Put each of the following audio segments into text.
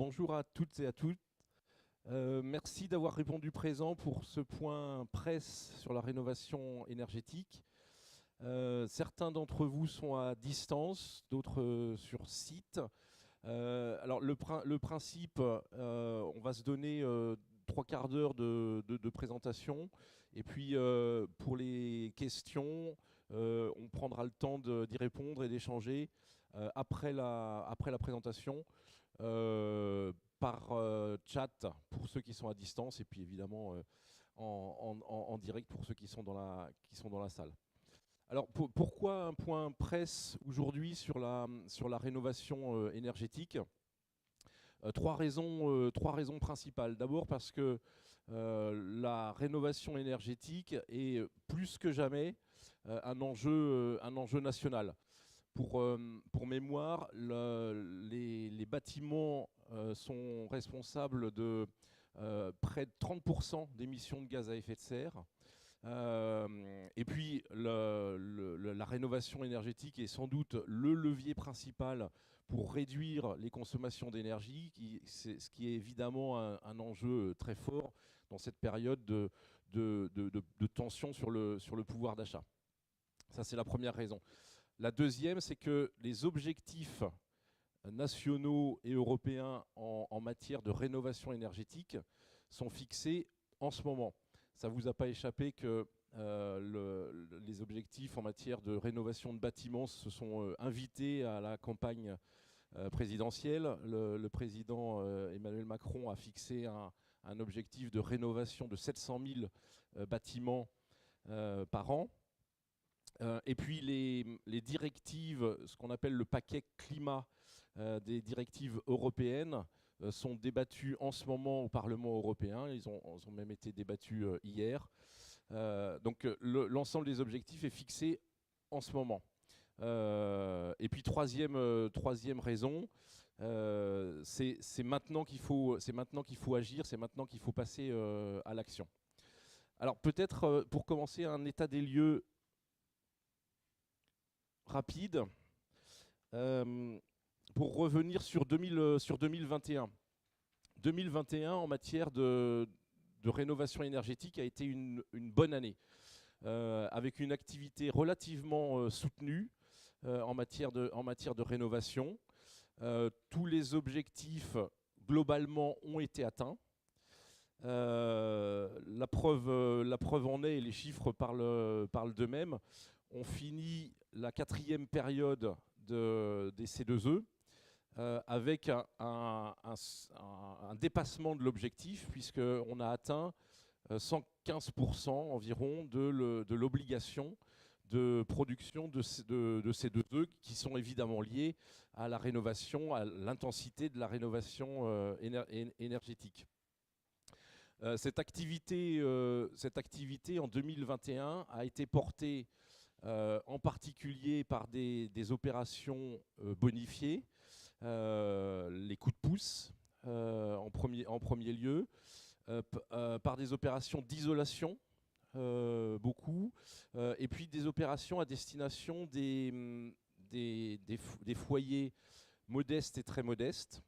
bonjour à toutes et à tous. Merci d'avoir répondu présent pour ce point presse sur la rénovation énergétique. Certains d'entre vous sont à distance, d'autres sur site. Alors le principe, on va se donner 3/4 d'heure de présentation. Et puis pour les questions, on prendra le temps d'y répondre et d'échanger après la présentation. Par chat pour ceux qui sont à distance et puis évidemment en direct pour ceux qui sont dans la salle. Alors pourquoi un point presse aujourd'hui sur la rénovation énergétique? Trois raisons principales. D'abord parce que la rénovation énergétique est plus que jamais un enjeu national. Pour mémoire, les bâtiments sont responsables de près de 30% d'émissions de gaz à effet de serre. Et puis la rénovation énergétique est sans doute le levier principal pour réduire les consommations d'énergie, ce qui est évidemment un enjeu très fort dans cette période de tension sur le pouvoir d'achat. Ça, c'est la première raison. La deuxième, c'est que les objectifs nationaux et européens en matière de rénovation énergétique sont fixés en ce moment. Ça ne vous a pas échappé que les objectifs en matière de rénovation de bâtiments se sont invités à la campagne présidentielle. Le président Emmanuel Macron a fixé un objectif de rénovation de 700 000 bâtiments par an. Et puis les directives, ce qu'on appelle le paquet climat des directives européennes, sont débattues en ce moment au Parlement européen. Ils ont même été débattus hier. Donc l'ensemble des objectifs est fixé en ce moment. Et puis troisième raison, c'est maintenant qu'il faut agir, c'est maintenant qu'il faut passer à l'action. Alors peut-être pour commencer un état des lieux rapide, pour revenir sur 2021. 2021 en matière de rénovation énergétique a été une bonne année, avec une activité relativement soutenue en matière de rénovation. Tous les objectifs globalement ont été atteints. La preuve en est, et les chiffres parlent d'eux-mêmes. On finit la 4e période des C2E avec un dépassement de l'objectif, puisqu'on a atteint 115% environ de l'obligation de production de C2E, qui sont évidemment liés à la rénovation, à l'intensité de la rénovation énergétique. Cette activité en 2021 a été portée en particulier par des opérations bonifiées, les coups de pouce en premier lieu, par des opérations d'isolation, beaucoup, et puis des opérations à destination des foyers modestes et très modestes,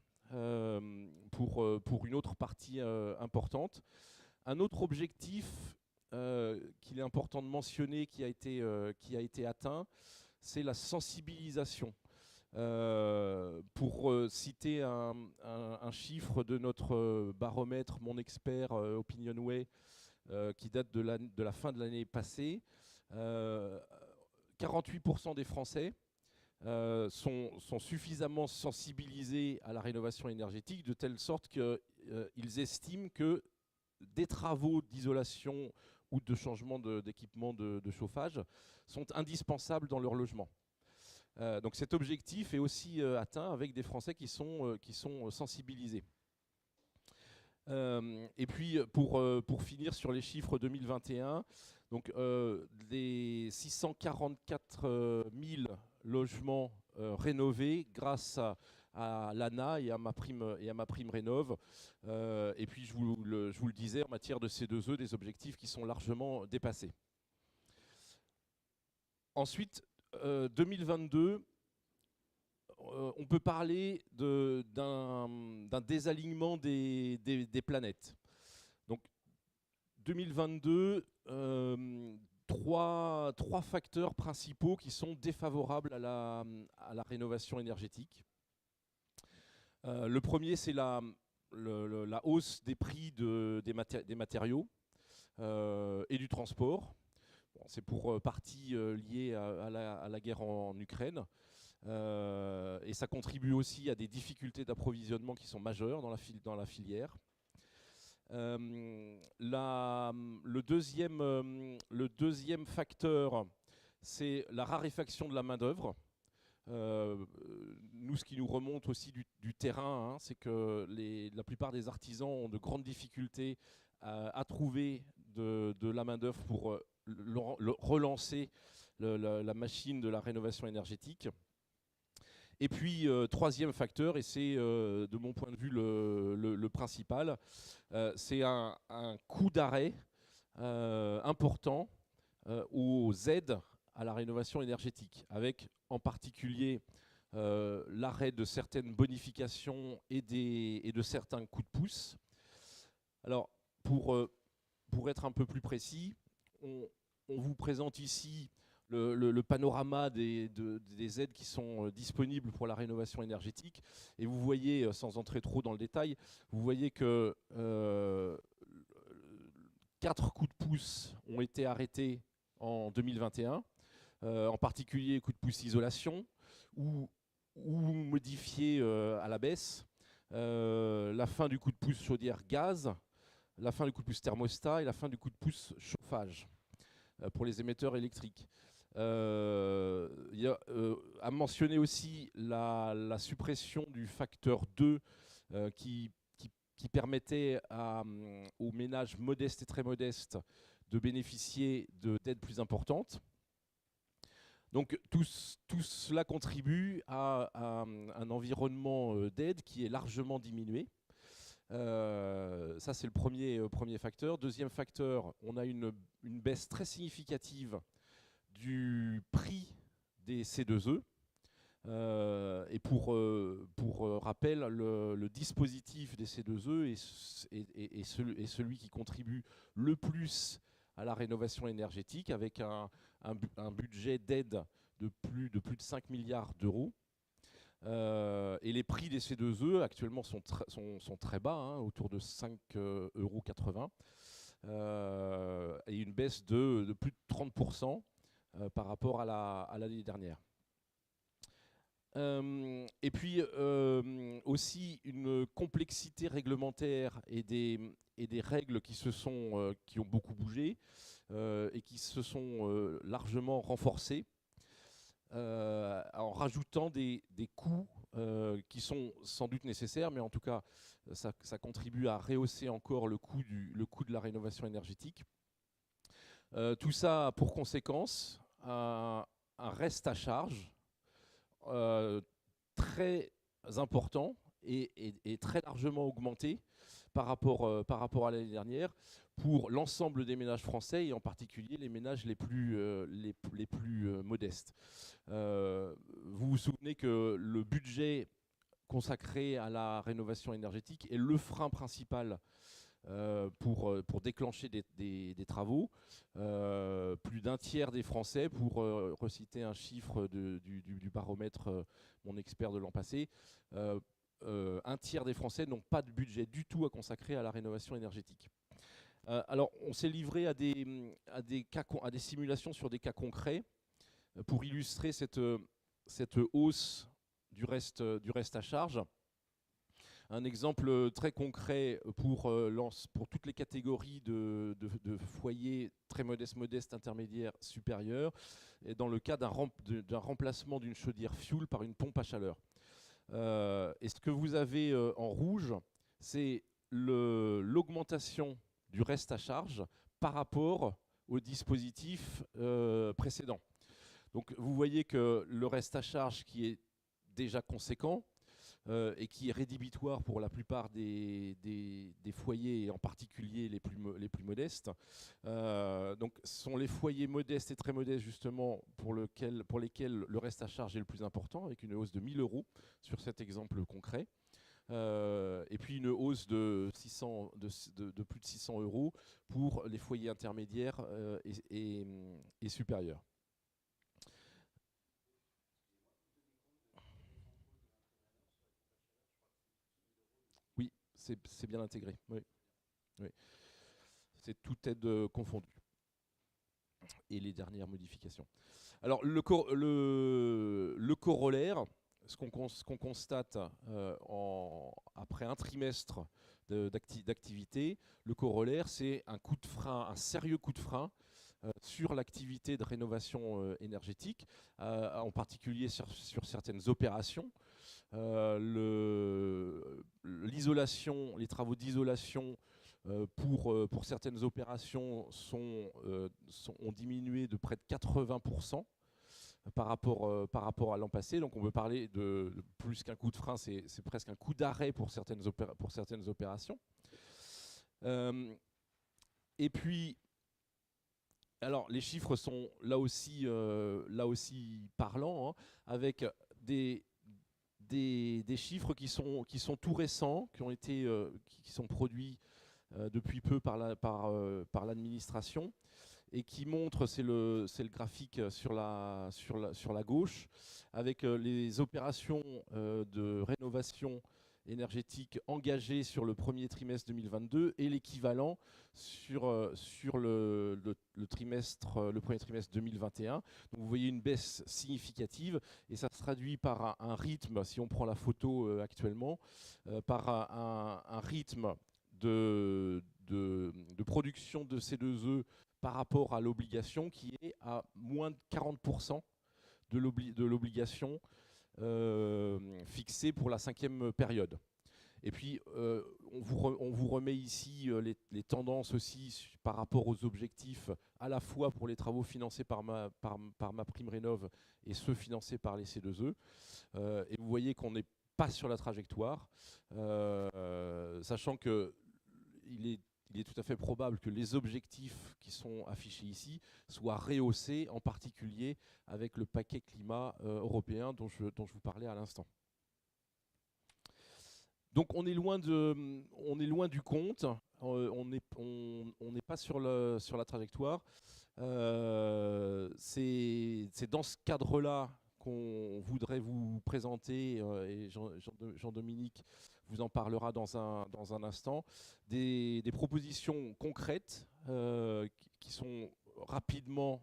pour une autre partie importante. Un autre objectif qu'il est important de mentionner, qui a été atteint, c'est la sensibilisation. Pour citer un chiffre de notre baromètre Mon Expert OpinionWay, qui date de la fin de l'année passée, 48% des Français sont suffisamment sensibilisés à la rénovation énergétique, de telle sorte qu'ils estiment que des travaux d'isolation ou de changement d'équipement de chauffage sont indispensables dans leur logement. Donc cet objectif est aussi atteint avec des Français qui sont sensibilisés. Et puis pour finir sur les chiffres 2021, donc les 644 000 logements rénovés grâce à l'ANA et à ma prime rénov. Et puis je vous le disais, en matière de C2E, des objectifs qui sont largement dépassés. Ensuite, 2022, on peut parler d'un désalignement des planètes. Donc 2022, trois facteurs principaux qui sont défavorables à la rénovation énergétique. Le premier, c'est la hausse des prix des matériaux et du transport. Bon, c'est pour partie lié à la guerre en Ukraine. Et ça contribue aussi à des difficultés d'approvisionnement qui sont majeures dans la filière. Le deuxième facteur, c'est la raréfaction de la main-d'œuvre. Nous, ce qui nous remonte aussi du terrain, hein, c'est que la plupart des artisans ont de grandes difficultés à trouver de la main-d'œuvre pour relancer la machine de la rénovation énergétique. Et puis, troisième facteur, et c'est de mon point de vue le principal, c'est un coup d'arrêt important aux aides à la rénovation énergétique, avec en particulier l'arrêt de certaines bonifications et de certains coups de pouce. Alors, pour être un peu plus précis, on vous présente ici le panorama des aides qui sont disponibles pour la rénovation énergétique. Et vous voyez, sans entrer trop dans le détail, vous voyez que 4 coups de pouce ont été arrêtés en 2021, en particulier coup de pouce isolation ou modifiés à la baisse, la fin du coup de pouce chaudière gaz, la fin du coup de pouce thermostat et la fin du coup de pouce chauffage pour les émetteurs électriques. Il y a à mentionner aussi la suppression du facteur 2 qui permettait aux ménages modestes et très modestes de bénéficier d'aides plus importantes. Donc tout cela contribue à un environnement d'aide qui est largement diminué. Ça, c'est le premier facteur. Deuxième facteur, on a une baisse très significative du prix des C2E. Et pour rappel, le dispositif des C2E est celui qui contribue le plus à la rénovation énergétique, avec un budget d'aide de plus de 5 milliards d'euros. Et les prix des C2E actuellement sont très bas, hein, autour de 5,80 €, et une baisse de plus de 30% par rapport à l'année dernière. Et puis aussi une complexité réglementaire et des règles qui ont beaucoup bougé et qui se sont largement renforcées, en rajoutant des coûts qui sont sans doute nécessaires, mais en tout cas ça contribue à rehausser encore le coût de la rénovation énergétique. Tout ça a pour conséquence un reste à charge très important et très largement augmenté par rapport à l'année dernière pour l'ensemble des ménages français, et en particulier les ménages les plus modestes. Vous vous souvenez que le budget consacré à la rénovation énergétique est le frein principal pour déclencher des travaux. Plus d'un tiers des Français, pour reciter un chiffre du baromètre Mon Expert de l'an passé, un tiers des Français n'ont pas de budget du tout à consacrer à la rénovation énergétique. Alors, on s'est livré à des simulations sur des cas concrets pour illustrer cette hausse du reste à charge. Un exemple très concret pour toutes les catégories de foyers très modestes, intermédiaires, supérieurs, et dans le cas d'un remplacement d'une chaudière fioul par une pompe à chaleur. Et ce que vous avez en rouge, c'est l'augmentation du reste à charge par rapport au dispositif précédent. Donc vous voyez que le reste à charge, qui est déjà conséquent, et qui est rédhibitoire pour la plupart des foyers, et en particulier les plus modestes. Donc ce sont les foyers modestes et très modestes justement pour lesquels le reste à charge est le plus important, avec une hausse de 1 000 € sur cet exemple concret. Et puis une hausse de plus de 600 € pour les foyers intermédiaires et supérieurs. Oui, c'est bien intégré. Oui. Oui. C'est toute aide confondue. Et les dernières modifications. Alors le corollaire, ce qu'on constate après un trimestre d'activité, le corollaire, c'est un coup de frein, un sérieux coup de frein sur l'activité de rénovation énergétique, en particulier sur certaines opérations. L'isolation, les travaux d'isolation pour certaines opérations ont diminué de près de 80% par rapport à l'an passé. Donc on peut parler de plus qu'un coup de frein, c'est presque un coup d'arrêt pour certaines opérations. Et puis, alors les chiffres sont là aussi parlants, hein, avec des chiffres qui sont tout récents, qui sont produits depuis peu par l'administration, et qui montrent, c'est le graphique sur la gauche, avec les opérations de rénovation énergétique engagées sur le premier trimestre 2022 et l'équivalent sur le premier trimestre 2021. Donc vous voyez une baisse significative, et ça se traduit par un rythme, si on prend la photo actuellement, par un rythme de production de C2E par rapport à l'obligation qui est à moins de 40% de l'obligation fixée pour la 5e période. Et puis, on vous remet ici les tendances aussi par rapport aux objectifs, à la fois pour les travaux financés par MaPrimeRénov' et ceux financés par les C2E. Et vous voyez qu'on n'est pas sur la trajectoire, sachant qu'il est tout à fait probable que les objectifs qui sont affichés ici soient rehaussés, en particulier avec le paquet climat européen dont je vous parlais à l'instant. Donc on est loin du compte, on n'est pas sur la trajectoire. C'est dans ce cadre-là qu'on voudrait vous présenter, et Jean-Dominique vous en parlera dans un instant, des propositions concrètes qui sont qu'on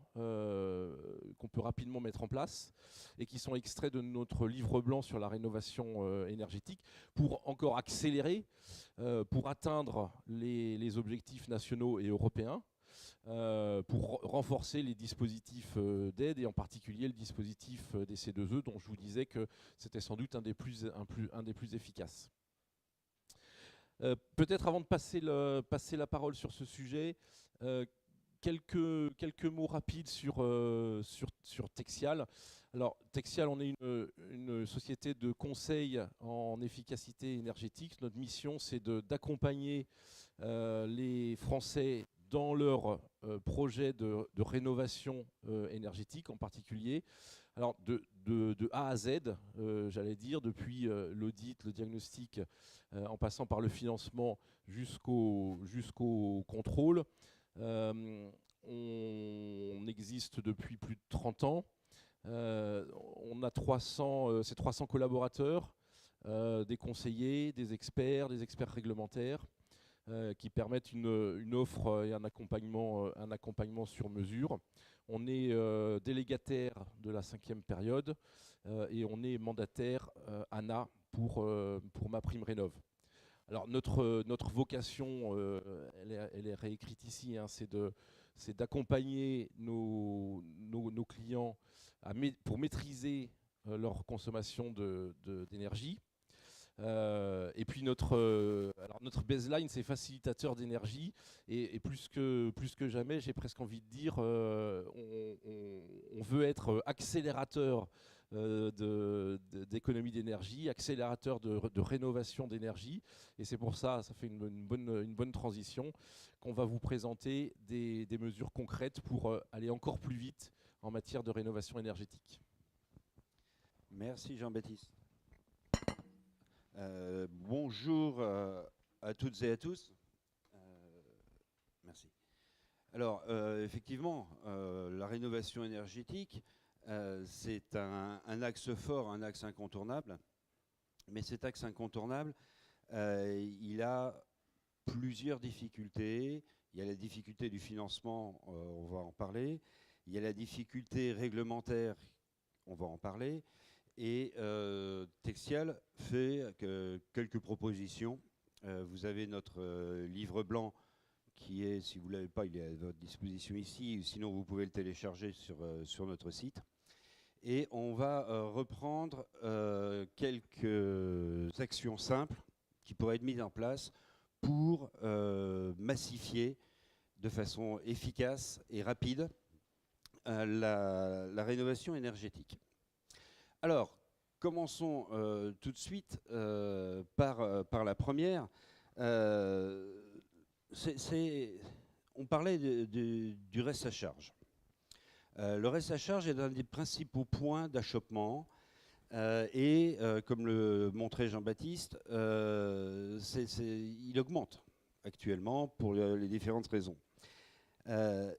peut rapidement mettre en place, et qui sont extraits de notre livre blanc sur la rénovation énergétique, pour encore accélérer, pour atteindre les objectifs nationaux et européens, pour renforcer les dispositifs d'aide, et en particulier le dispositif des C2E, dont je vous disais que c'était sans doute un des plus efficaces. Peut-être avant de passer la parole sur ce sujet, quelques mots rapides sur Texial. Alors, Texial, on est une société de conseil en efficacité énergétique. Notre mission, c'est d'accompagner les Français dans leur projet de rénovation énergétique en particulier. Alors, de A à Z, j'allais dire, depuis l'audit, le diagnostic, en passant par le financement jusqu'au contrôle. On existe depuis plus de 30 ans. On a 300 collaborateurs, des conseillers, des experts réglementaires, qui permettent une offre et un accompagnement sur mesure. On est délégataire de la 5e période, et on est mandataire ANA pour MaPrimeRénov'. Alors notre vocation, elle est réécrite ici, hein, c'est d'accompagner nos clients pour maîtriser leur consommation d'énergie. Et puis notre baseline, c'est facilitateur d'énergie, et plus que jamais, j'ai presque envie de dire, on veut être accélérateur d'économie d'énergie, accélérateur de rénovation d'énergie. Et c'est pour ça, ça fait une bonne transition, qu'on va vous présenter des mesures concrètes pour aller encore plus vite en matière de rénovation énergétique. Merci Jean-Baptiste. Bonjour à toutes et à tous. Merci. Alors, effectivement, la rénovation énergétique, c'est un axe fort, un axe incontournable. Mais cet axe incontournable, il a plusieurs difficultés. Il y a la difficulté du financement, on va en parler. Il y a la difficulté réglementaire, on va en parler. Et Texial fait quelques propositions. Vous avez notre livre blanc qui est, si vous ne l'avez pas, il est à votre disposition ici. Sinon, vous pouvez le télécharger sur notre site. Et on va reprendre quelques actions simples qui pourraient être mises en place pour massifier de façon efficace et rapide la rénovation énergétique. Alors, commençons tout de suite par la première. On parlait du reste à charge. Le reste à charge est un des principaux points d'achoppement et, comme le montrait Jean-Baptiste, il augmente actuellement pour les différentes raisons.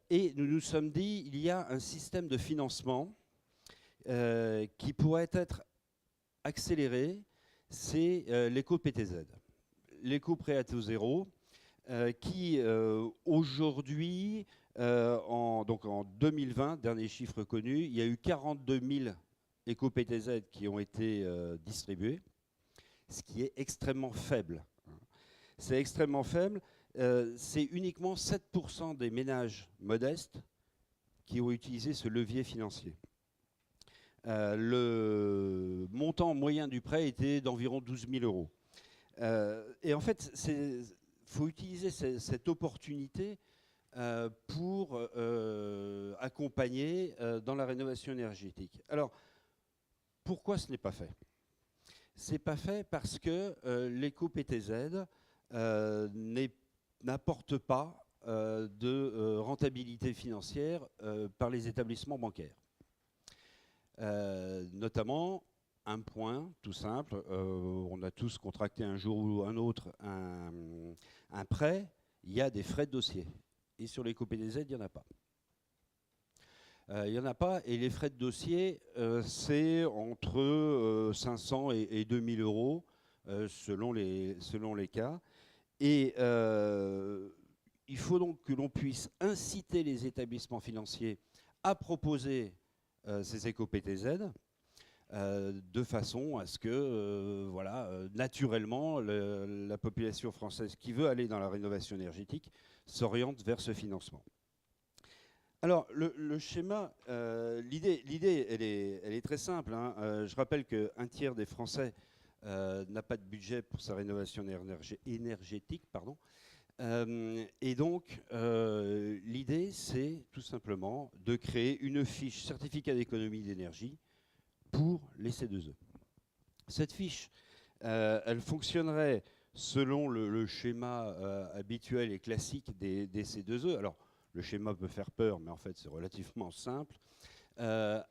Et nous nous sommes dit, il y a un système de financement qui pourrait être accéléré, c'est l'éco-PTZ, l'éco-prêt à taux zéro, qui aujourd'hui, donc en 2020, dernier chiffre connu, il y a eu 42 000 éco-PTZ qui ont été distribués, ce qui est extrêmement faible. C'est extrêmement faible. C'est uniquement 7% des ménages modestes qui ont utilisé ce levier financier. Le montant moyen du prêt était d'environ 12 000 euros. Et en fait, il faut utiliser cette opportunité pour accompagner dans la rénovation énergétique. Alors, pourquoi ce n'est pas fait? Ce n'est pas fait parce que l'éco-PTZ n'apporte pas de rentabilité financière par les établissements bancaires. Notamment, un point tout simple, on a tous contracté un jour ou un autre un prêt, il y a des frais de dossier. Et sur l'éco-PTZ, il n'y en a pas. Il n'y en a pas, et les frais de dossier, c'est entre 500 et 2000 euros selon les cas. Et il faut donc que l'on puisse inciter les établissements financiers à proposer ces éco-PTZ de façon à ce que, naturellement, la population française qui veut aller dans la rénovation énergétique s'oriente vers ce financement. Alors, le schéma, l'idée, elle est très simple. Hein. Je rappelle qu'un tiers des Français n'a pas de budget pour sa rénovation énergétique. Et donc, l'idée, c'est tout simplement de créer une fiche certificat d'économie d'énergie pour les C2E. Cette fiche, elle fonctionnerait selon le schéma habituel et classique des C2E. Alors, le schéma peut faire peur, mais en fait, c'est relativement simple. Un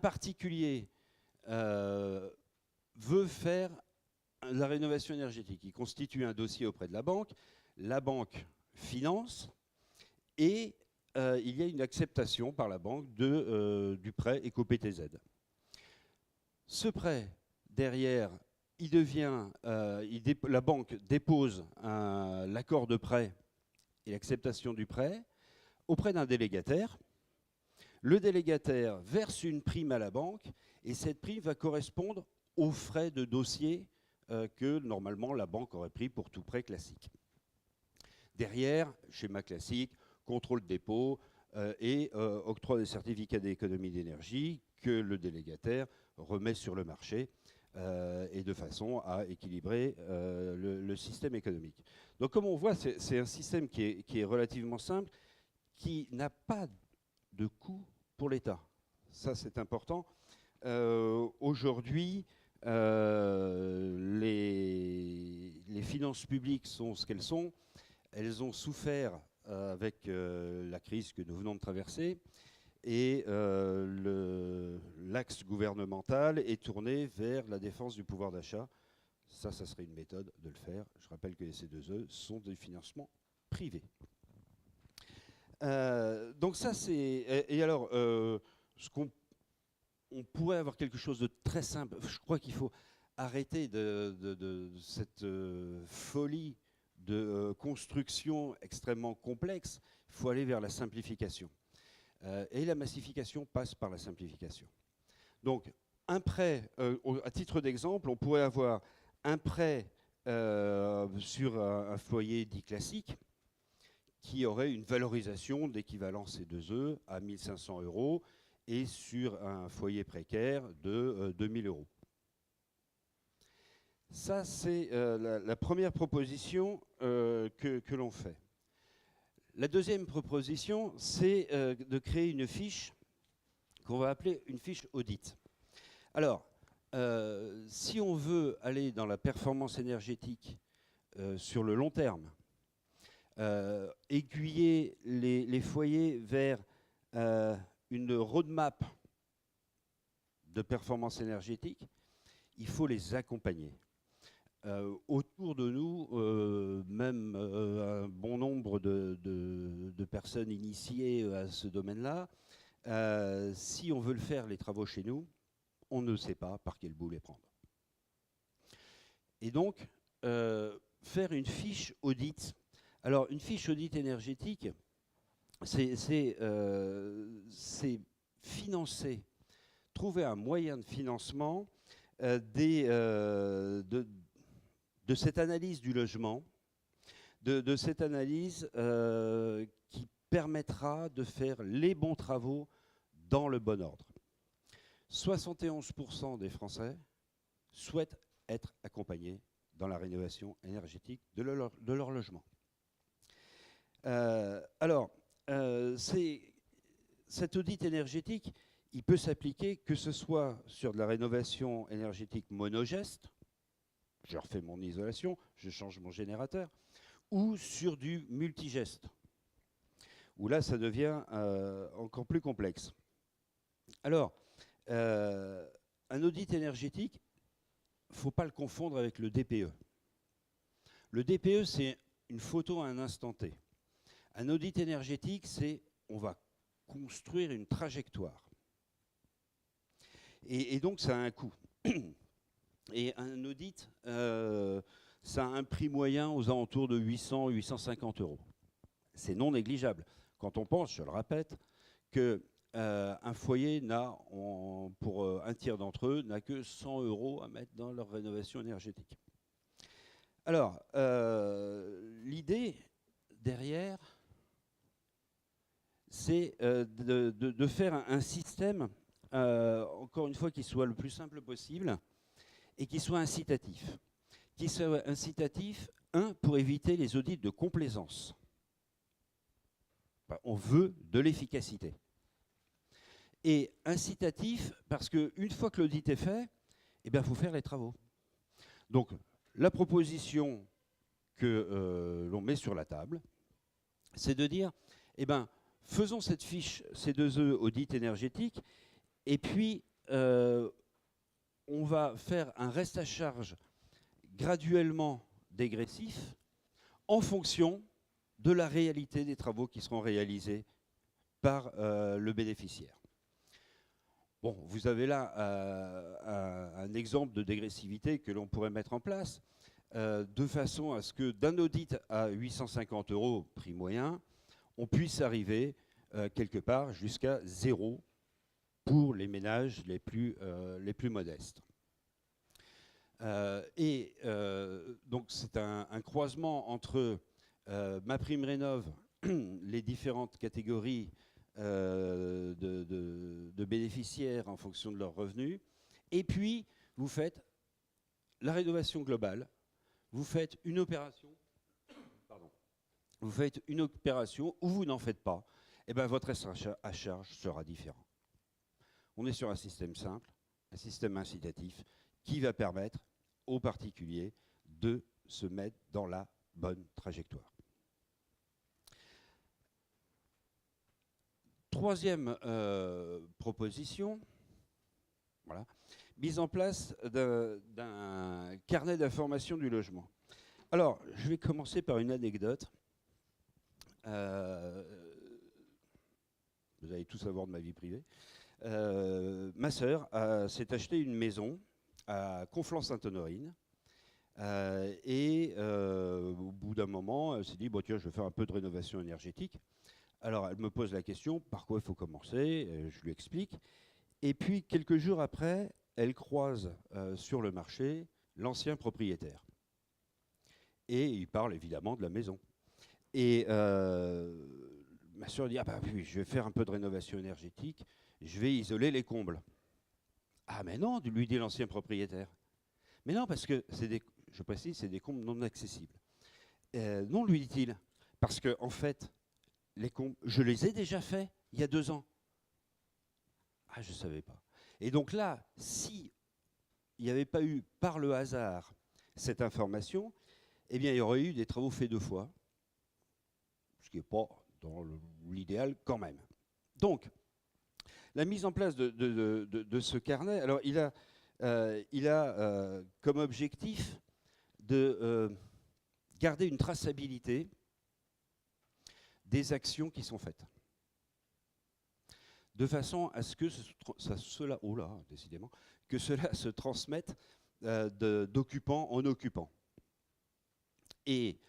particulier veut faire la rénovation énergétique. Il constitue un dossier auprès de la banque finance, et il y a une acceptation par la banque du prêt éco-PTZ. Ce prêt, derrière, la banque dépose l'accord de prêt et l'acceptation du prêt auprès d'un délégataire. Le délégataire verse une prime à la banque, et cette prime va correspondre aux frais de dossier que normalement la banque aurait pris pour tout prêt classique. Derrière, schéma classique, contrôle de dépôt et octroi des certificats d'économie d'énergie que le délégataire remet sur le marché et de façon à équilibrer le système économique. Donc comme on voit, c'est un système qui est relativement simple, qui n'a pas de coût pour l'État. Ça, c'est important. Aujourd'hui, les finances publiques sont ce qu'elles sont. Elles ont souffert avec la crise que nous venons de traverser. Et l'axe gouvernemental est tourné vers la défense du pouvoir d'achat. Ça serait une méthode de le faire. Je rappelle que les C2E sont des financements privés. Donc ça, c'est... Et alors, on pourrait avoir quelque chose de très simple. Je crois qu'il faut arrêter de cette folie de construction extrêmement complexe. Il faut aller vers la simplification. Et la massification passe par la simplification. Donc, un prêt, à titre d'exemple, on pourrait avoir un prêt sur un foyer dit classique qui aurait une valorisation d'équivalent C2E à 1 500 € et sur un foyer précaire de 2 000 €. Ça, c'est la première proposition que l'on fait. La deuxième proposition, c'est de créer une fiche qu'on va appeler une fiche audit. Alors, si on veut aller dans la performance énergétique sur le long terme, aiguiller les foyers vers une roadmap de performance énergétique, il faut les accompagner. Autour de nous, même un bon nombre de personnes initiées à ce domaine-là, si on veut le faire, les travaux chez nous, on ne sait pas par quel bout les prendre. Et donc, faire une fiche audit. Alors, une fiche audit énergétique, c'est financer, trouver un moyen de financement de cette analyse du logement, de cette analyse qui permettra de faire les bons travaux dans le bon ordre. 71% des Français souhaitent être accompagnés dans la rénovation énergétique de leur logement. Cet audit énergétique, il peut s'appliquer que ce soit sur de la rénovation énergétique monogeste, je refais mon isolation, je change mon générateur, ou sur du multigeste, où là, ça devient encore plus complexe. Alors, un audit énergétique, il ne faut pas le confondre avec le DPE. Le DPE, c'est une photo à un instant T. Un audit énergétique, c'est on va construire une trajectoire. Et donc, ça a un coût. Et un audit, ça a un prix moyen aux alentours de 800-850 €. C'est non négligeable. Quand on pense, je le répète, qu'un foyer n'a, pour un tiers d'entre eux, n'a que 100 € à mettre dans leur rénovation énergétique. Alors, l'idée derrière, c'est de faire un système, encore une fois, qui soit le plus simple possible et qui soit incitatif. Qui soit incitatif, pour éviter les audits de complaisance. On veut de l'efficacité. Et incitatif, parce qu'une fois que l'audit est fait, eh bien, il faut faire les travaux. Donc, la proposition que l'on met sur la table, c'est de dire, eh ben, faisons cette fiche C2E audit énergétique, et puis on va faire un reste à charge graduellement dégressif en fonction de la réalité des travaux qui seront réalisés par le bénéficiaire. Bon, vous avez là un exemple de dégressivité que l'on pourrait mettre en place de façon à ce que d'un audit à 850 € prix moyen, on puisse arriver quelque part jusqu'à 0 pour les ménages les plus modestes. Donc c'est un croisement entre MaPrimeRénov', les différentes catégories de bénéficiaires en fonction de leurs revenus, et puis vous faites la rénovation globale, vous faites une opération, ou vous n'en faites pas, et bien votre reste à charge sera différent. On est sur un système simple, un système incitatif qui va permettre aux particuliers de se mettre dans la bonne trajectoire. Troisième proposition, voilà, mise en place d'un carnet d'information du logement. Alors, je vais commencer par une anecdote. Vous allez tout savoir de ma vie privée. Ma sœur s'est acheté une maison à Conflans-Sainte-Honorine. Au bout d'un moment, elle s'est dit, bon, tiens, je vais faire un peu de rénovation énergétique. Alors, elle me pose la question, par quoi il faut commencer? Je lui explique. Et puis, quelques jours après, elle croise sur le marché l'ancien propriétaire. Et il parle évidemment de la maison. Et ma soeur dit, ah bah oui, je vais faire un peu de rénovation énergétique, je vais isoler les combles. Ah mais non, lui dit l'ancien propriétaire. Mais non, parce que je précise, c'est des combles non accessibles. Non, lui dit-il, parce que en fait, les combles, je les ai déjà faits il y a 2 ans. Ah, je ne savais pas. Et donc là, si il n'y avait pas eu par le hasard cette information, eh bien, il y aurait eu des travaux faits 2 fois, ce qui n'est pas dans l'idéal quand même. Donc, la mise en place de ce carnet, alors il a comme objectif de garder une traçabilité des actions qui sont faites, de façon à ce que cela se transmette d'occupant en occupant. Et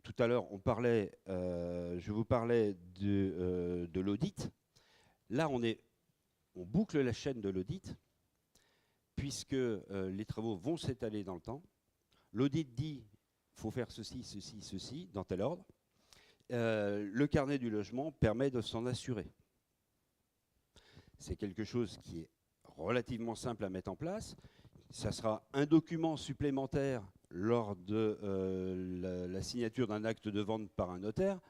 tout à l'heure, je vous parlais de l'audit. Là, on boucle la chaîne de l'audit, puisque les travaux vont s'étaler dans le temps. L'audit dit il faut faire ceci, ceci, ceci, dans tel ordre. Le carnet du logement permet de s'en assurer. C'est quelque chose qui est relativement simple à mettre en place. Ça sera un document supplémentaire lors de la signature d'un acte de vente par un notaire.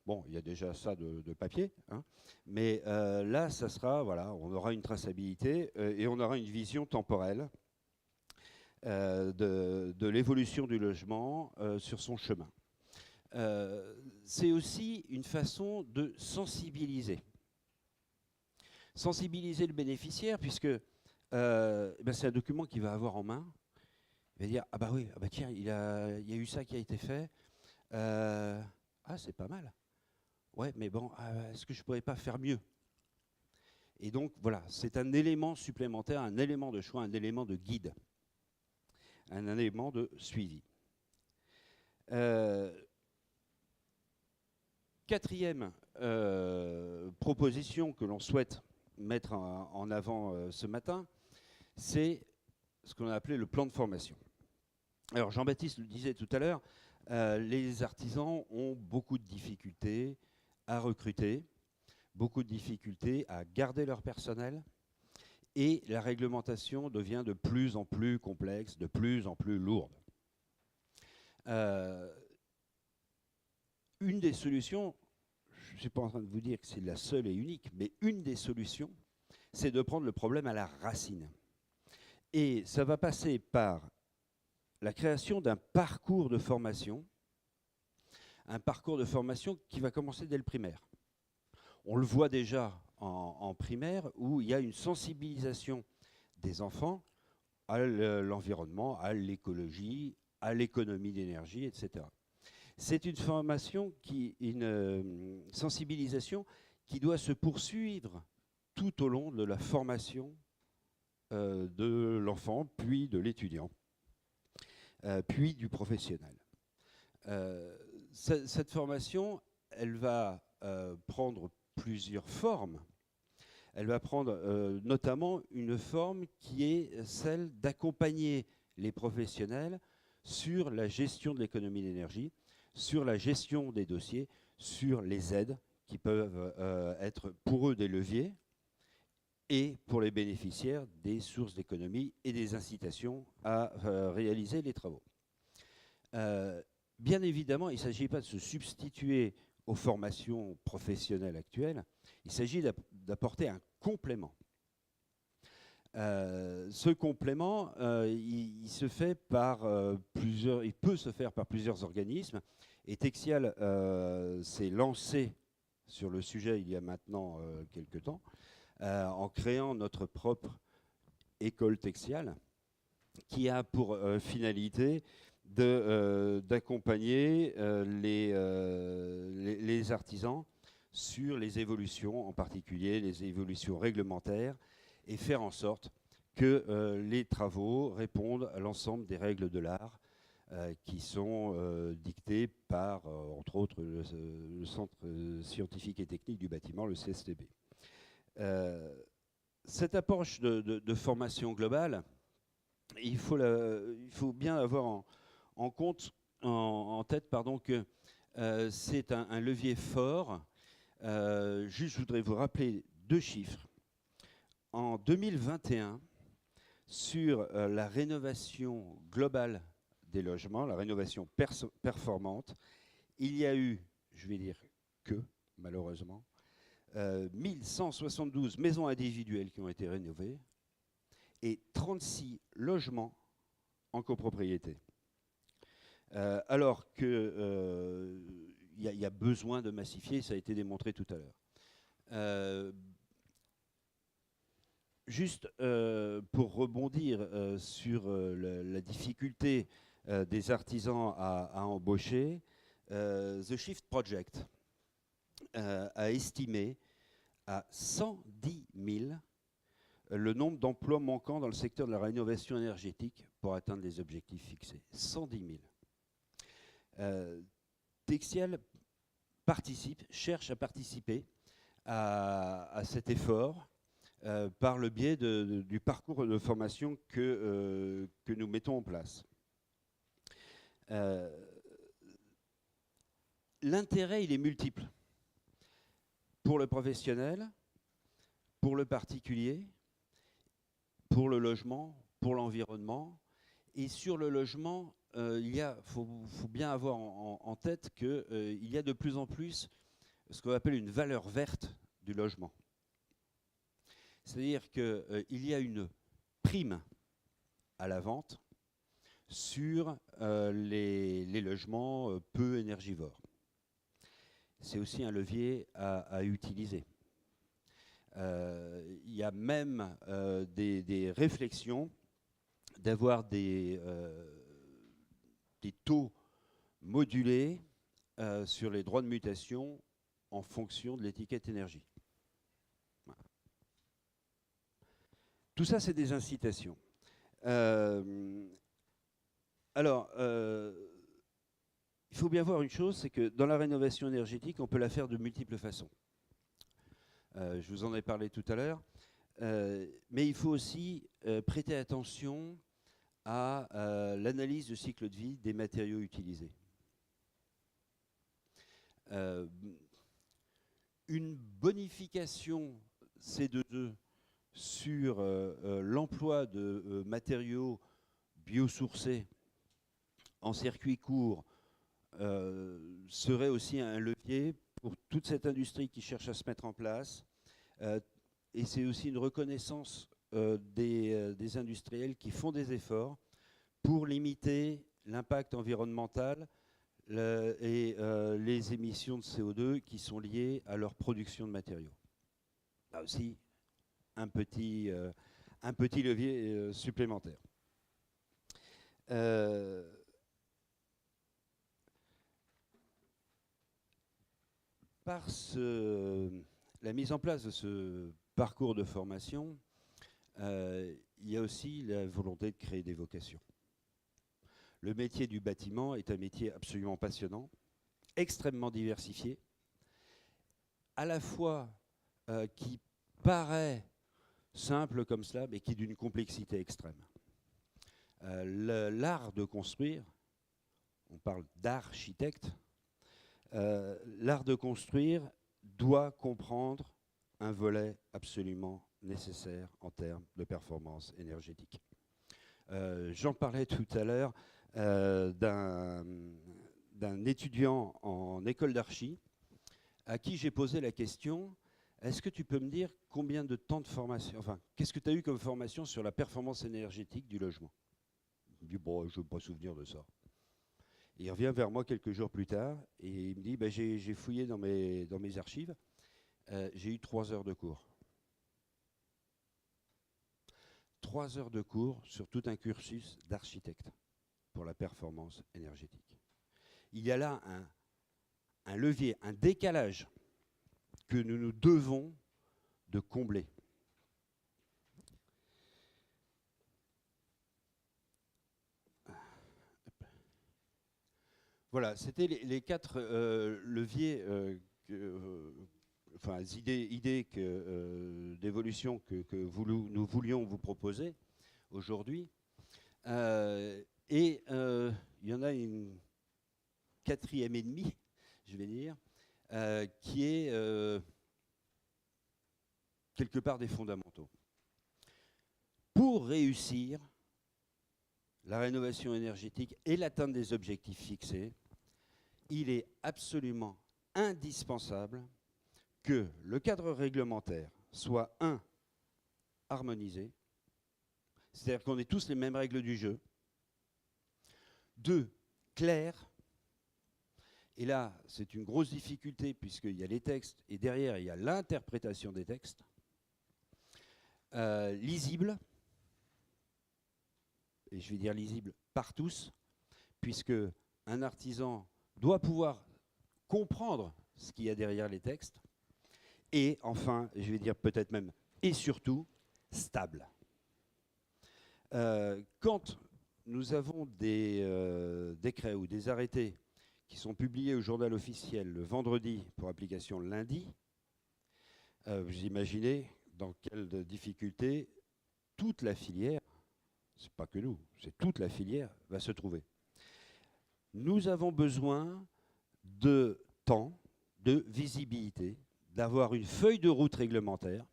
Bon, il y a déjà ça de papier, hein. Mais là, ça sera, voilà, on aura une traçabilité et on aura une vision temporelle de l'évolution du logement sur son chemin. C'est aussi une façon de sensibiliser. Sensibiliser le bénéficiaire, puisque c'est un document qu'il va avoir en main. Il va dire, ah bah oui, ah bah tiens, il y a eu ça qui a été fait. Ah, c'est pas mal. Ouais, mais bon, est-ce que je ne pourrais pas faire mieux? Et donc, voilà, c'est un élément supplémentaire, un élément de choix, un élément de guide, un élément de suivi. Quatrième proposition que l'on souhaite mettre en avant ce matin, c'est ce qu'on a appelé le plan de formation. Alors, Jean-Baptiste le disait tout à l'heure, les artisans ont beaucoup de difficultés à recruter, beaucoup de difficultés à garder leur personnel, et la réglementation devient de plus en plus complexe, de plus en plus lourde. Une des solutions, je ne suis pas en train de vous dire que c'est la seule et unique, mais une des solutions, c'est de prendre le problème à la racine. Et ça va passer par la création d'un parcours de formation, un parcours de formation qui va commencer dès le primaire. On le voit déjà en primaire, où il y a une sensibilisation des enfants à l'environnement, à l'écologie, à l'économie d'énergie, etc. C'est une formation, une sensibilisation qui doit se poursuivre tout au long de la formation de l'enfant, puis de l'étudiant, puis du professionnel. Cette formation, elle va prendre plusieurs formes. Elle va prendre notamment une forme qui est celle d'accompagner les professionnels sur la gestion de l'économie d'énergie, sur la gestion des dossiers, sur les aides qui peuvent être pour eux des leviers et pour les bénéficiaires des sources d'économie et des incitations à réaliser les travaux. Bien évidemment, il ne s'agit pas de se substituer aux formations professionnelles actuelles, il s'agit d'apporter un complément. Ce complément, il se fait par il peut se faire par plusieurs organismes. Et Texial s'est lancé sur le sujet il y a maintenant quelques temps, en créant notre propre école Texial, qui a pour finalité d'accompagner les artisans sur les évolutions, en particulier les évolutions réglementaires, et faire en sorte que les travaux répondent à l'ensemble des règles de l'art qui sont dictées par, entre autres, le Centre scientifique et technique du bâtiment, le CSTB. Cette approche de formation globale, il faut bien avoir en compte, en tête, pardon, que c'est un levier fort. Juste, je voudrais vous rappeler 2 chiffres. En 2021, sur la rénovation globale des logements, la rénovation performante, il y a eu, je vais dire que, malheureusement, 1172 maisons individuelles qui ont été rénovées et 36 logements en copropriété. Alors qu'il y a besoin de massifier, ça a été démontré tout à l'heure. Juste pour rebondir sur la difficulté des artisans à embaucher, The Shift Project a estimé à 110 000 le nombre d'emplois manquants dans le secteur de la rénovation énergétique pour atteindre les objectifs fixés. 110 000. Texial cherche à participer à cet effort par le biais du parcours de formation que nous mettons en place. L'intérêt, il est multiple. Pour le professionnel, pour le particulier, pour le logement, pour l'environnement. Et sur le logement, faut bien avoir en tête qu'il y a de plus en plus ce qu'on appelle une valeur verte du logement. C'est-à-dire qu'il y a une prime à la vente sur les logements peu énergivores. C'est aussi un levier à utiliser. Il y a même des réflexions d'avoir des taux modulés sur les droits de mutation en fonction de l'étiquette énergie. Voilà. Tout ça, c'est des incitations. Alors, il faut bien voir une chose, c'est que dans la rénovation énergétique, on peut la faire de multiples façons. Je vous en ai parlé tout à l'heure. Mais il faut aussi prêter attention à l'analyse de cycle de vie des matériaux utilisés. Une bonification C2E sur l'emploi de matériaux biosourcés en circuit court serait aussi un levier pour toute cette industrie qui cherche à se mettre en place. Et c'est aussi une reconnaissance des industriels qui font des efforts pour limiter l'impact environnemental et les émissions de CO2 qui sont liées à leur production de matériaux. Là aussi, un petit levier supplémentaire. Par la mise en place de ce parcours de formation, il y a aussi la volonté de créer des vocations. Le métier du bâtiment est un métier absolument passionnant, extrêmement diversifié, à la fois qui paraît simple comme cela, mais qui est d'une complexité extrême. L'art de construire, on parle d'architecte, l'art de construire doit comprendre un volet absolument nécessaire en termes de performance énergétique. J'en parlais tout à l'heure d'un étudiant en école d'archi à qui j'ai posé la question Est-ce que tu peux me dire combien de temps de formation, enfin, qu'est-ce que tu as eu comme formation sur la performance énergétique du logement? Il me dit, bon, je ne veux pas souvenir de ça. Et il revient vers moi quelques jours plus tard et il me dit, bah, j'ai fouillé dans mes archives, j'ai eu 3 heures de cours. 3 heures de cours sur tout un cursus d'architecte pour la performance énergétique. Il y a là un levier, un décalage que nous nous devons de combler. Voilà, c'était les 4 leviers, enfin idées d'évolution que nous voulions vous proposer aujourd'hui. Et il y en a une 4e et demi, je vais dire, qui est quelque part des fondamentaux. Pour réussir la rénovation énergétique et l'atteinte des objectifs fixés, il est absolument indispensable que le cadre réglementaire soit harmonisé, c'est-à-dire qu'on ait tous les mêmes règles du jeu, 2, clair, et là c'est une grosse difficulté puisqu'il y a les textes et derrière il y a l'interprétation des textes, lisible, et je vais dire lisible par tous, puisque un artisan doit pouvoir comprendre ce qu'il y a derrière les textes, et enfin, je vais dire peut-être même, et surtout, stable. Quand nous avons des décrets ou des arrêtés qui sont publiés au journal officiel le vendredi pour application le lundi, vous imaginez dans quelle difficulté toute la filière, c'est pas que nous, c'est toute la filière, va se trouver. Nous avons besoin de temps, de visibilité, d'avoir une feuille de route réglementaire,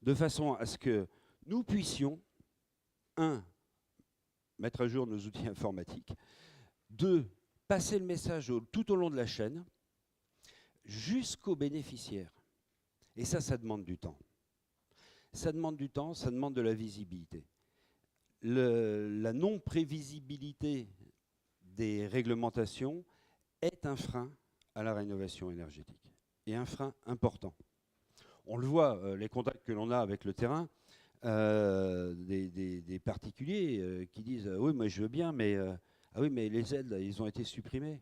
de façon à ce que nous puissions, 1, mettre à jour nos outils informatiques, 2, passer le message tout au long de la chaîne, jusqu'aux bénéficiaires. Et ça demande du temps. Ça demande du temps, ça demande de la visibilité. La non-prévisibilité des réglementations est un frein à la rénovation énergétique, et un frein important. On le voit, les contacts que l'on a avec le terrain, des particuliers qui disent oui, moi je veux bien, mais, ah oui, mais les aides, ils ont été supprimés.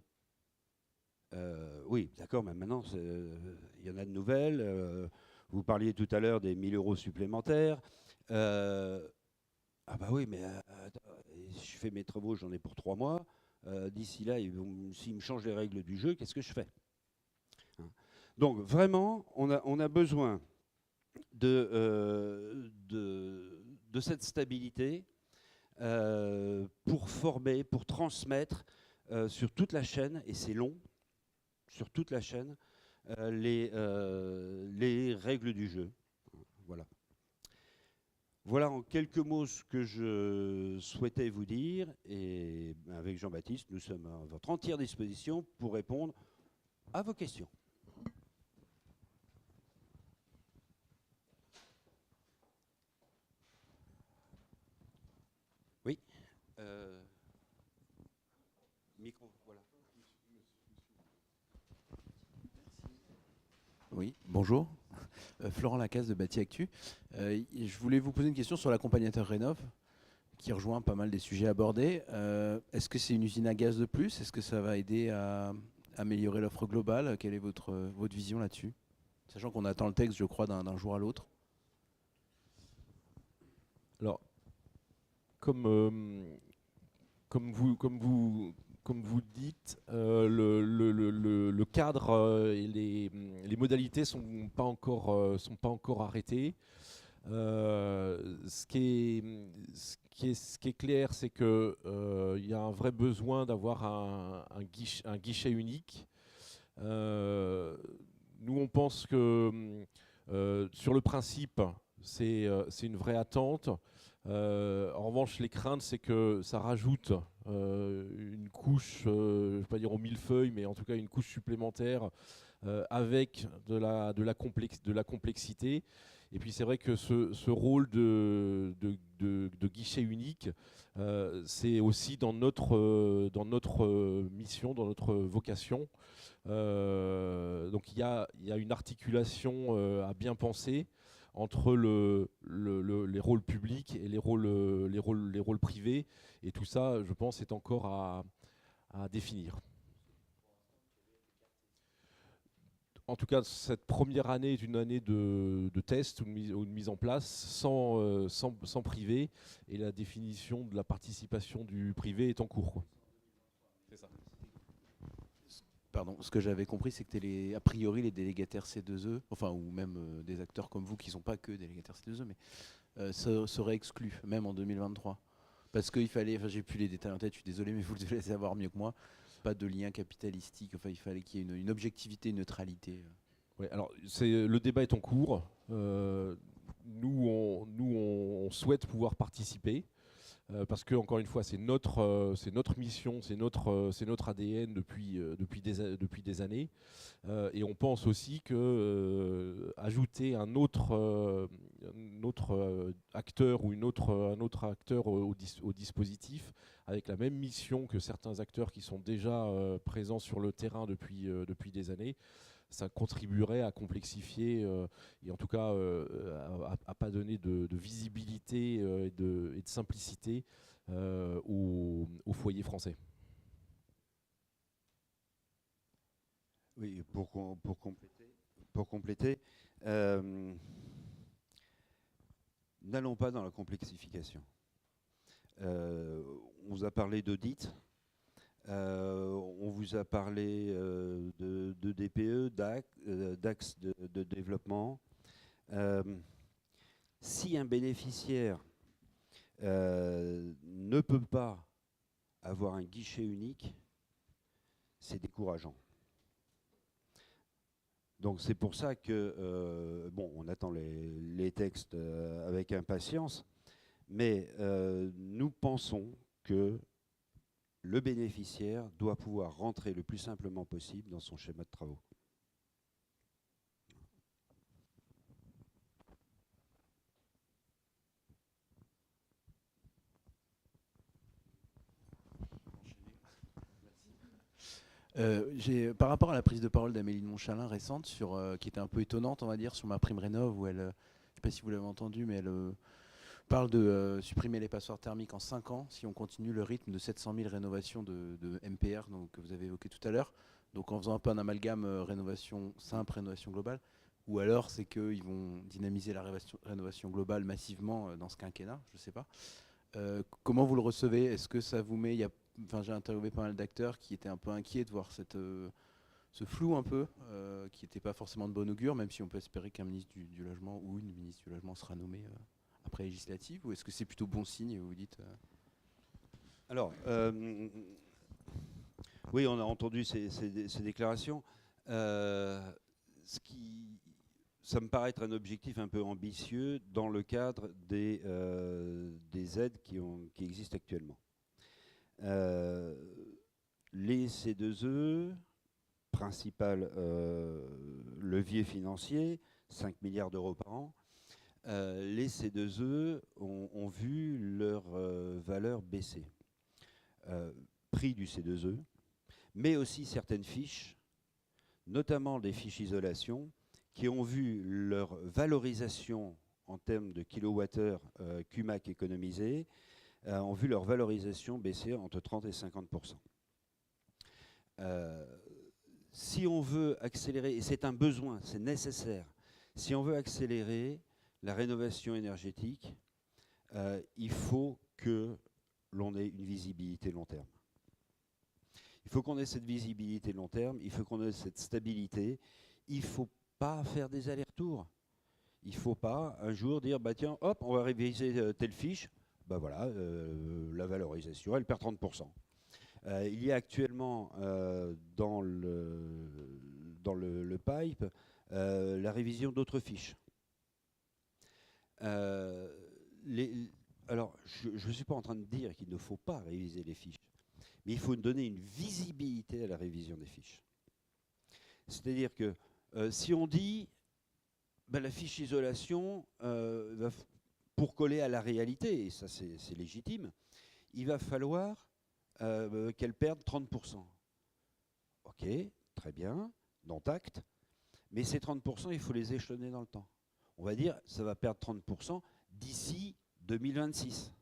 Oui, d'accord, mais maintenant, il y en a de nouvelles. Vous parliez tout à l'heure des 1 000 € supplémentaires. Ah bah oui, mais je fais mes travaux, j'en ai pour 3 mois. D'ici là, s'ils me changent les règles du jeu, qu'est-ce que je fais? Donc vraiment, on a besoin de cette stabilité pour former, pour transmettre sur toute la chaîne, et c'est long, sur toute la chaîne, les règles du jeu. Voilà. Voilà en quelques mots ce que je souhaitais vous dire, et avec Jean-Baptiste, nous sommes à votre entière disposition pour répondre à vos questions. Oui. Micro, voilà. Oui, bonjour. Florent Lacasse de Bâti Actu. Je voulais vous poser une question sur l'accompagnateur Rénov, qui rejoint pas mal des sujets abordés. Est-ce que c'est une usine à gaz de plus? Est-ce que ça va aider à améliorer l'offre globale? Quelle est votre vision là-dessus? Sachant qu'on attend le texte, je crois, d'un jour à l'autre. Alors, comme vous dites, le cadre et les modalités sont pas encore arrêtées. Ce qui est clair, c'est qu'il y a un vrai besoin d'avoir un guichet unique. Nous, on pense que sur le principe, c'est une vraie attente. En revanche, les craintes, c'est que ça rajoute une couche, je ne vais pas dire au millefeuille, mais en tout cas une couche supplémentaire avec de la complexité. Et puis c'est vrai que ce rôle de guichet unique, c'est aussi dans notre mission, dans notre vocation. Donc il y a une articulation à bien penser entre les rôles publics et les rôles privés. Et tout ça, je pense, est encore à définir. En tout cas, cette première année est une année de test ou de mise en place sans privé. Et la définition de la participation du privé est en cours, quoi. C'est ça. Pardon, ce que j'avais compris, c'est que a priori les délégataires C2E, enfin ou même des acteurs comme vous qui ne sont pas que délégataires C2E, mais seraient exclus, même en 2023. Parce qu'il fallait, enfin j'ai plus les détails en tête, je suis désolé, mais vous le devez savoir mieux que moi, pas de lien capitalistique, enfin il fallait qu'il y ait une objectivité, une neutralité. Ouais, alors le débat est en cours. Nous, on souhaite pouvoir participer. Parce que, encore une fois, c'est notre mission, c'est notre ADN depuis des années. Et on pense aussi que ajouter un autre acteur ou un autre acteur au dispositif, avec la même mission que certains acteurs qui sont déjà présents sur le terrain depuis des années, ça contribuerait à complexifier et en tout cas à pas donner de visibilité et de simplicité au foyer français. Oui, pour compléter, n'allons pas dans la complexification. On vous a parlé d'audit. On vous a parlé de DPE, d'axes de développement. Si un bénéficiaire ne peut pas avoir un guichet unique, c'est décourageant. Donc c'est pour ça que, on attend les textes avec impatience, mais nous pensons que le bénéficiaire doit pouvoir rentrer le plus simplement possible dans son schéma de travaux. Par rapport à la prise de parole d'Amélie de Montchalin récente, qui était un peu étonnante, on va dire, sur ma prime rénov, où elle, je ne sais pas si vous l'avez entendu, mais elle parle de supprimer les passoires thermiques en 5 ans si on continue le rythme de 700 000 rénovations de MPR donc, que vous avez évoqué tout à l'heure. Donc en faisant un peu un amalgame rénovation simple, rénovation globale, ou alors c'est qu'ils vont dynamiser la rénovation globale massivement dans ce quinquennat, je ne sais pas. Comment vous le recevez? Est-ce que ça vous met... j'ai interviewé pas mal d'acteurs qui étaient un peu inquiets de voir ce flou un peu, qui n'était pas forcément de bon augure, même si on peut espérer qu'un ministre du Logement ou une ministre du Logement sera nommée après législative, ou est-ce que c'est plutôt bon signe, vous dites Alors, oui, on a entendu ces déclarations. Ça me paraît être un objectif un peu ambitieux dans le cadre des aides qui existent actuellement. Les C2E, principal levier financier, 5 milliards d'euros par an, les C2E ont vu leur valeur baisser. Prix du C2E, mais aussi certaines fiches, notamment des fiches isolation, qui ont vu leur valorisation en termes de kilowattheure CUMAC économisé, ont vu leur valorisation baisser entre 30 et 50%. Si on veut accélérer, et c'est un besoin, c'est nécessaire, si on veut accélérer la rénovation énergétique, il faut que l'on ait une visibilité long terme. Il faut qu'on ait cette visibilité long terme, il faut qu'on ait cette stabilité. Il ne faut pas faire des allers-retours. Il ne faut pas un jour dire, bah tiens, hop, on va réviser telle fiche, bah voilà, la valorisation, elle perd 30%. Il y a actuellement dans le pipe la révision d'autres fiches. Alors, je ne suis pas en train de dire qu'il ne faut pas réviser les fiches, mais il faut donner une visibilité à la révision des fiches. C'est-à-dire que si on dit la fiche isolation, pour coller à la réalité, et ça c'est légitime, il va falloir qu'elle perde 30%. Ok, très bien, dont acte, mais ces 30%, il faut les échelonner dans le temps. On va dire ça va perdre 30% d'ici 2026.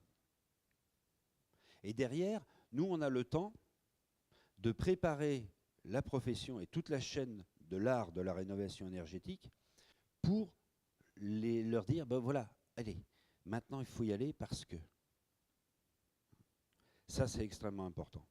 Et derrière, nous, on a le temps de préparer la profession et toute la chaîne de l'art de la rénovation énergétique pour leur dire, ben voilà, allez, maintenant il faut y aller parce que. Ça, c'est extrêmement important.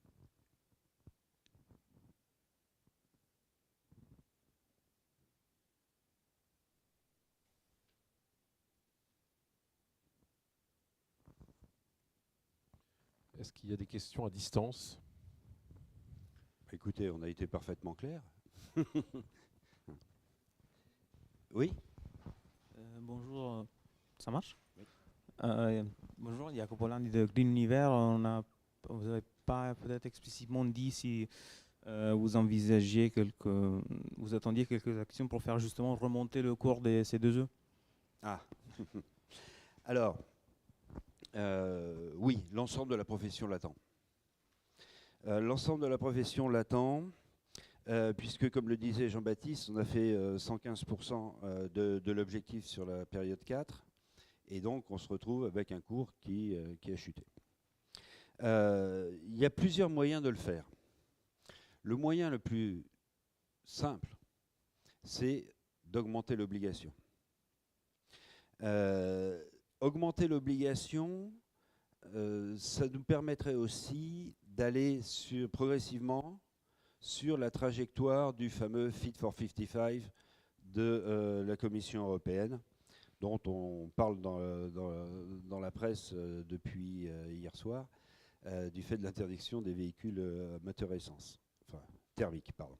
Est-ce qu'il y a des questions à distance? Écoutez, on a été parfaitement clair. Oui. Bonjour, ça marche? Oui. Bonjour, Jacopo Landi de Green Univers. Vous n'avez pas peut-être explicitement dit si vous envisagiez vous attendiez quelques actions pour faire justement remonter le cours des C2E. Ah. Alors, oui, l'ensemble de la profession l'attend. L'ensemble de la profession l'attend, puisque, comme le disait Jean-Baptiste, on a fait 115% de l'objectif sur la période 4, et donc on se retrouve avec un cours qui a chuté. Il y a plusieurs moyens de le faire. Le moyen le plus simple, c'est d'augmenter l'obligation. Augmenter l'obligation, ça nous permettrait aussi d'aller progressivement sur la trajectoire du fameux Fit for 55 de la Commission européenne, dont on parle dans la presse depuis hier soir, du fait de l'interdiction des véhicules moteur essence, enfin thermique, pardon.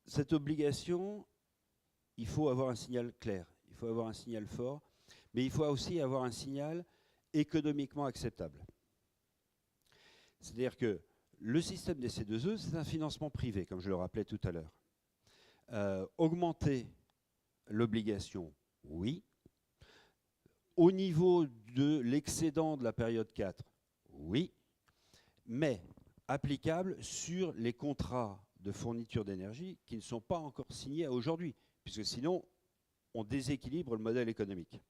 Cette obligation, il faut avoir un signal clair, il faut avoir un signal fort, mais il faut aussi avoir un signal économiquement acceptable. C'est-à-dire que le système des C2E, c'est un financement privé, comme je le rappelais tout à l'heure. Augmenter l'obligation, oui. Au niveau de l'excédent de la période 4, oui. Mais applicable sur les contrats de fourniture d'énergie qui ne sont pas encore signés à aujourd'hui, puisque sinon, on déséquilibre le modèle économique.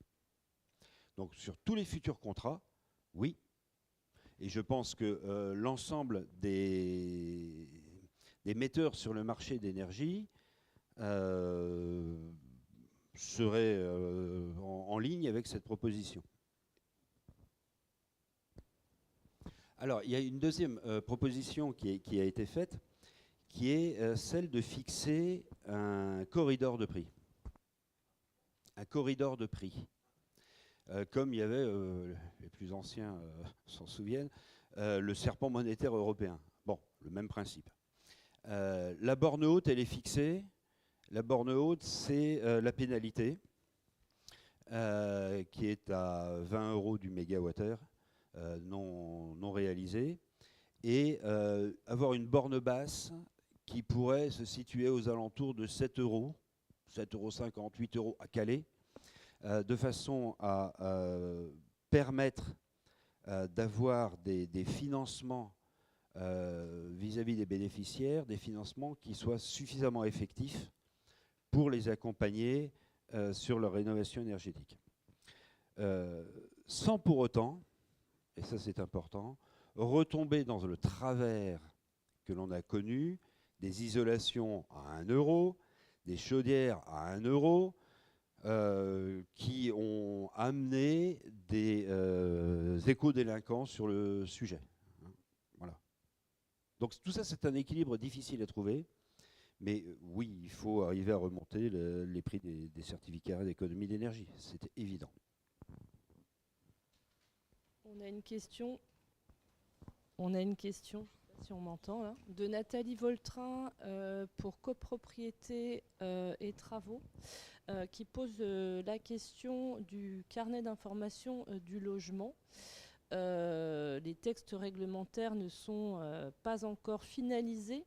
Donc sur tous les futurs contrats, oui. Et je pense que l'ensemble des metteurs sur le marché d'énergie seraient en ligne avec cette proposition. Alors, il y a une deuxième proposition qui a été faite, qui est celle de fixer un corridor de prix. Un corridor de prix. Comme il y avait, les plus anciens s'en souviennent, le serpent monétaire européen. Bon, le même principe. La borne haute, elle est fixée. La borne haute, c'est la pénalité, qui est à 20 € du mégawattheure non réalisé. Et avoir une borne basse qui pourrait se situer aux alentours de 7 €, 7,50 €, 8 € à Calais, de façon à permettre d'avoir des financements vis-à-vis des bénéficiaires, des financements qui soient suffisamment effectifs pour les accompagner sur leur rénovation énergétique. Sans pour autant, et ça c'est important, retomber dans le travers que l'on a connu, des isolations à 1 €, des chaudières à 1 €, qui ont amené des éco-délinquants sur le sujet. Voilà. Donc tout ça, c'est un équilibre difficile à trouver, mais oui, il faut arriver à remonter les prix des certificats d'économie d'énergie, c'est évident. On a une question. On a une question, je ne sais pas si on m'entend là, de Nathalie Voltrin pour copropriété et travaux, qui pose la question du carnet d'information du logement. les textes réglementaires ne sont pas encore finalisés,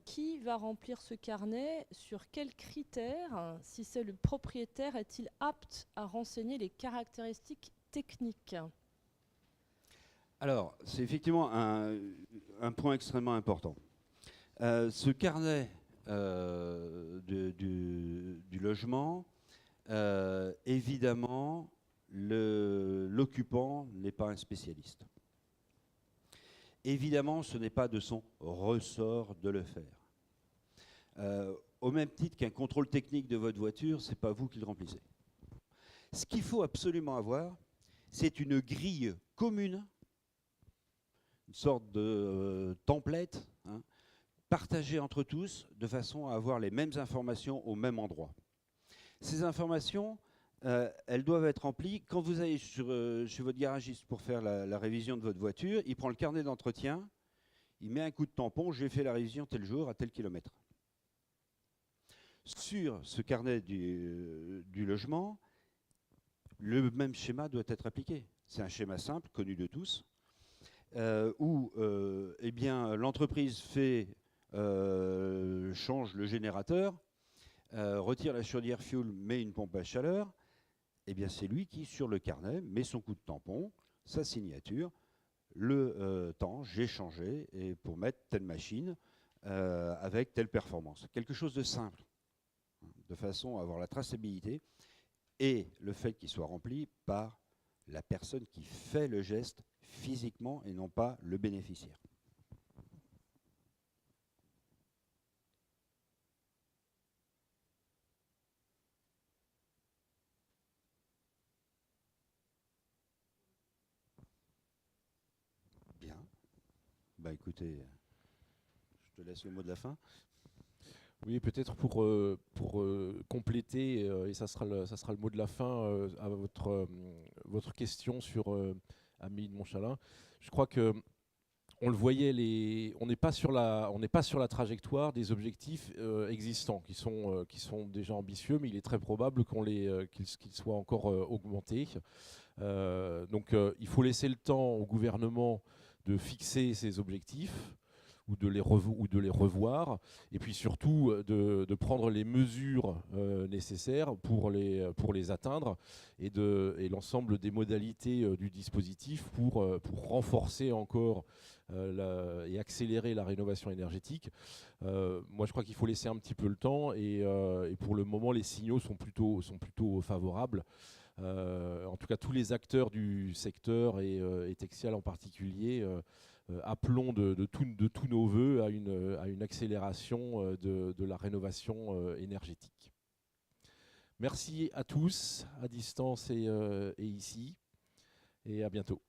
qui va remplir ce carnet? Sur quels critères? Si c'est le propriétaire, est-il apte à renseigner les caractéristiques techniques? Alors, c'est effectivement un point extrêmement important. Ce carnet du logement, évidemment, l'occupant n'est pas un spécialiste. Évidemment, ce n'est pas de son ressort de le faire. Au même titre qu'un contrôle technique de votre voiture, ce n'est pas vous qui le remplissez. Ce qu'il faut absolument avoir, c'est une grille commune, une sorte de template, hein, partagée entre tous, de façon à avoir les mêmes informations au même endroit. Ces informations, elles doivent être remplies. Quand vous allez chez votre garagiste pour faire la révision de votre voiture, il prend le carnet d'entretien, il met un coup de tampon, j'ai fait la révision tel jour à tel kilomètre. Sur ce carnet du logement, le même schéma doit être appliqué. C'est un schéma simple, connu de tous, où eh bien, l'entreprise change le générateur, retire la chaudière fuel, met une pompe à chaleur. Eh bien, c'est lui qui, sur le carnet, met son coup de tampon, sa signature, le temps, j'ai changé, et pour mettre telle machine avec telle performance. Quelque chose de simple, de façon à avoir la traçabilité et le fait qu'il soit rempli par la personne qui fait le geste physiquement et non pas le bénéficiaire. Bien. Bah écoutez, je te laisse le mot de la fin. Oui, peut-être pour compléter, et ça sera le mot de la fin à votre question sur Amélie de Montchalin. Je crois que on le voyait, on n'est pas sur la trajectoire des objectifs existants qui sont déjà ambitieux, mais il est très probable qu'ils soient encore augmentés. Donc il faut laisser le temps au gouvernement de fixer ces objectifs ou de les revoir, et puis surtout de prendre les mesures nécessaires pour les atteindre, et l'ensemble des modalités du dispositif pour renforcer encore et accélérer la rénovation énergétique. Moi, je crois qu'il faut laisser un petit peu le temps, et pour le moment, les signaux sont plutôt favorables. En tout cas, tous les acteurs du secteur, et Texial en particulier, appelons de tous nos voeux à une accélération de la rénovation énergétique. Merci à tous, à distance et ici, et à bientôt.